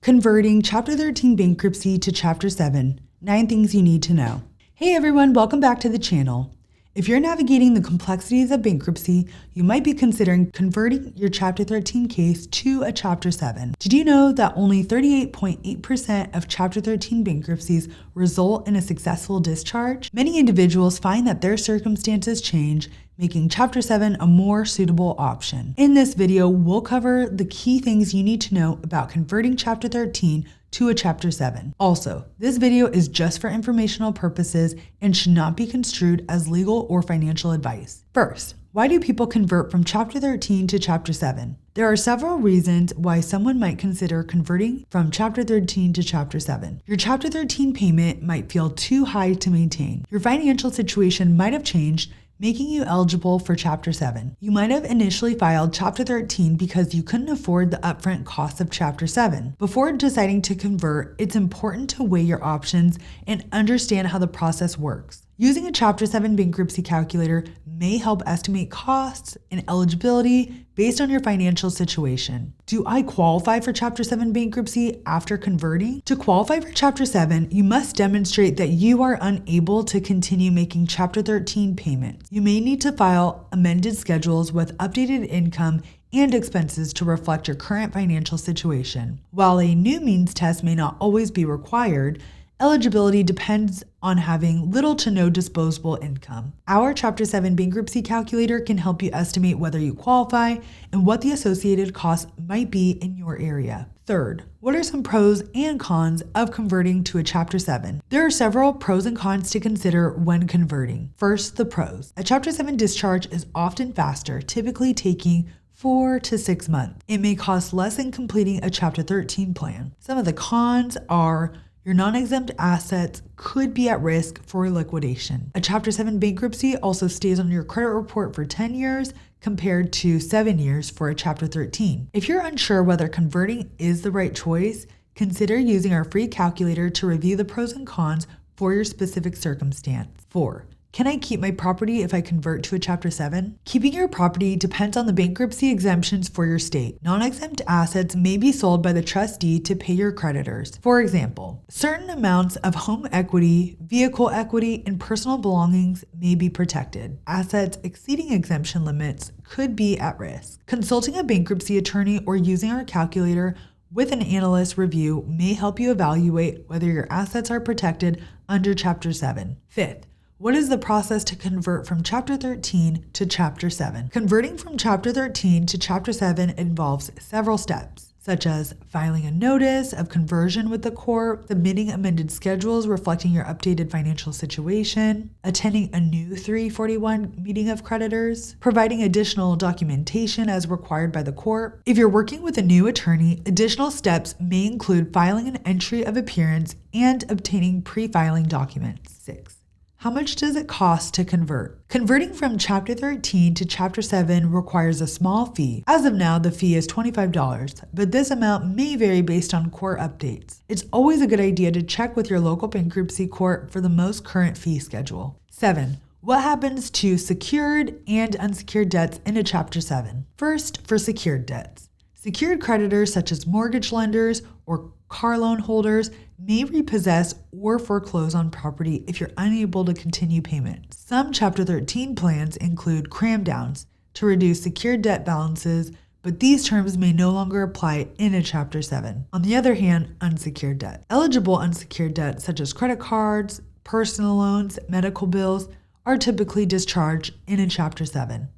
Converting Chapter 13 Bankruptcy to Chapter 7, 9 Things You Need to Know. Hey everyone, welcome back to the channel. If you're navigating the complexities of bankruptcy, you might be considering converting your Chapter 13 case to a Chapter 7. Did you know that only 38.8% of Chapter 13 bankruptcies result in a successful discharge? Many individuals find that their circumstances change, making Chapter 7 a more suitable option. In this video, we'll cover the key things you need to know about converting Chapter 13 to a Chapter 7. Also, this video is just for informational purposes and should not be construed as legal or financial advice. First, why do people convert from Chapter 13 to Chapter 7? There are several reasons why someone might consider converting from Chapter 13 to Chapter 7. Your Chapter 13 payment might feel too high to maintain. Your financial situation might have changed, making you eligible for Chapter 7. You might have initially filed Chapter 13 because you couldn't afford the upfront costs of Chapter 7. Before deciding to convert, it's important to weigh your options and understand how the process works. Using a Chapter 7 bankruptcy calculator may help estimate costs and eligibility based on your financial situation. Do I qualify for Chapter 7 bankruptcy after converting? To qualify for Chapter 7, you must demonstrate that you are unable to continue making Chapter 13 payments. You may need to file amended schedules with updated income and expenses to reflect your current financial situation. While a new means test may not always be required, eligibility depends on having little to no disposable income. Our Chapter 7 bankruptcy calculator can help you estimate whether you qualify and what the associated costs might be in your area. Third, what are some pros and cons of converting to a Chapter 7? There are several pros and cons to consider when converting. First, the pros. A Chapter 7 discharge is often faster, typically taking 4 to 6 months. It may cost less than completing a Chapter 13 plan. Some of the cons are your non-exempt assets could be at risk for liquidation. A Chapter 7 bankruptcy also stays on your credit report for 10 years compared to 7 years for a Chapter 13. If you're unsure whether converting is the right choice, consider using our free calculator to review the pros and cons for your specific circumstance. 4. Can I keep my property if I convert to a Chapter 7? Keeping your property depends on the bankruptcy exemptions for your state. Non-exempt assets may be sold by the trustee to pay your creditors. For example, certain amounts of home equity, vehicle equity, and personal belongings may be protected. Assets exceeding exemption limits could be at risk. Consulting a bankruptcy attorney or using our calculator with an analyst review may help you evaluate whether your assets are protected under Chapter 7. Fifth, what is the process to convert from Chapter 13 to Chapter 7? Converting from Chapter 13 to Chapter 7 involves several steps, such as filing a notice of conversion with the court, submitting amended schedules reflecting your updated financial situation, attending a new 341 meeting of creditors, providing additional documentation as required by the court. If you're working with a new attorney, additional steps may include filing an entry of appearance and obtaining pre-filing documents. 6. How much does it cost to convert? Converting from Chapter 13 to Chapter 7 requires a small fee. As of now, the fee is $25, but this amount may vary based on court updates. It's always a good idea to check with your local bankruptcy court for the most current fee schedule. 7. What happens to secured and unsecured debts in a Chapter 7? First, for secured debts. Secured creditors such as mortgage lenders or car loan holders may repossess or foreclose on property if you're unable to continue payments. Some Chapter 13 plans include cram downs to reduce secured debt balances, but these terms may no longer apply in a Chapter 7. On the other hand, unsecured debt. Eligible unsecured debt such as credit cards, personal loans, medical bills are typically discharged in a Chapter 7.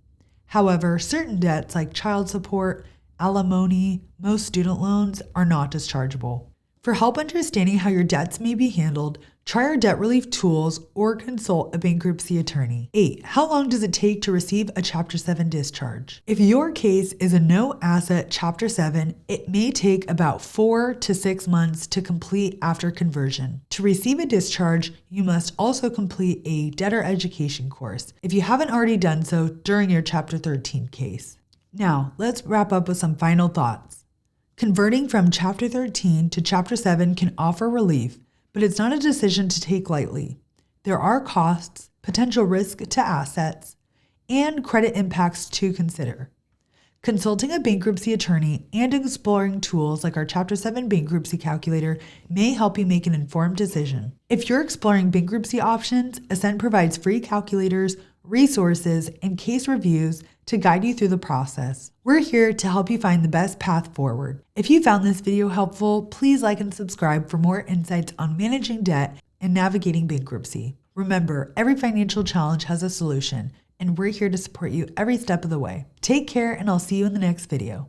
However, certain debts like child support, alimony, most student loans are not dischargeable. For help understanding how your debts may be handled, try our debt relief tools or consult a bankruptcy attorney. 8. How long does it take to receive a Chapter 7 discharge? If your case is a no-asset Chapter 7, it may take about 4 to 6 months to complete after conversion. To receive a discharge, you must also complete a debtor education course if you haven't already done so during your Chapter 13 case. Now, let's wrap up with some final thoughts. Converting from Chapter 13 to Chapter 7 can offer relief, but it's not a decision to take lightly. There are costs, potential risk to assets, and credit impacts to consider. Consulting a bankruptcy attorney and exploring tools like our Chapter 7 bankruptcy calculator may help you make an informed decision. If you're exploring bankruptcy options, Ascent provides free calculators, resources, and case reviews to guide you through the process. We're here to help you find the best path forward. If you found this video helpful, please like and subscribe for more insights on managing debt and navigating bankruptcy. Remember, every financial challenge has a solution, and we're here to support you every step of the way. Take care, and I'll see you in the next video.